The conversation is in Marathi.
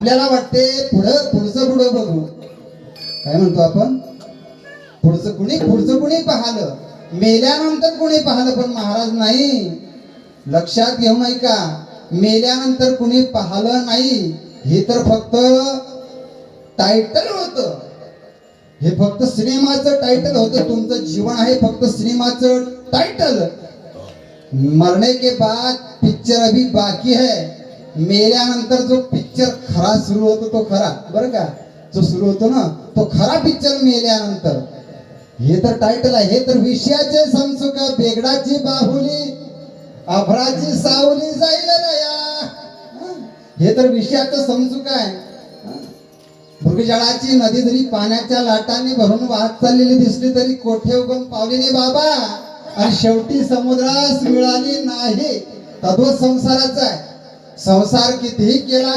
आपल्याला वाटते पुढचं बघू, काय म्हणतो आपण, पुढचं कुणी पाहलं, मेल्यानंतर कुणी पाहलं, पण महाराज नाही. लक्षात घेऊ नाही का, मेल्यानंतर कुणी पाहलं नाही. हे तर फक्त टायटल होतं, हे फक्त सिनेमाचं टायटल होतं. तुमचं जीवन आहे फक्त सिनेमाचं टायटल. मरने के बाद पिक्चर अभी बाकी है. मेल्यानंतर जो पिक्चर खरा सुरू होतो तो खरा, बरं का, जो सुरू होतो ना तो खरा पिक्चर मेल्यानंतर. हे तर टायटल आहे. हे तर विषयाचे समसुख, बेगडाची बाहुली, अभराची सावली जाईल रया. हे तर विषयाचं समसुख आहे. मृगजळाची नदी जरी पाण्याच्या लाटांनी भरून वाहत चाललेली दिसली तरी कोठे उगम पावली नाही बाबा. आणि शेवटी समुद्रास मिळाली नाही. तद्वत संसाराचा आहे. संसार कितीही केला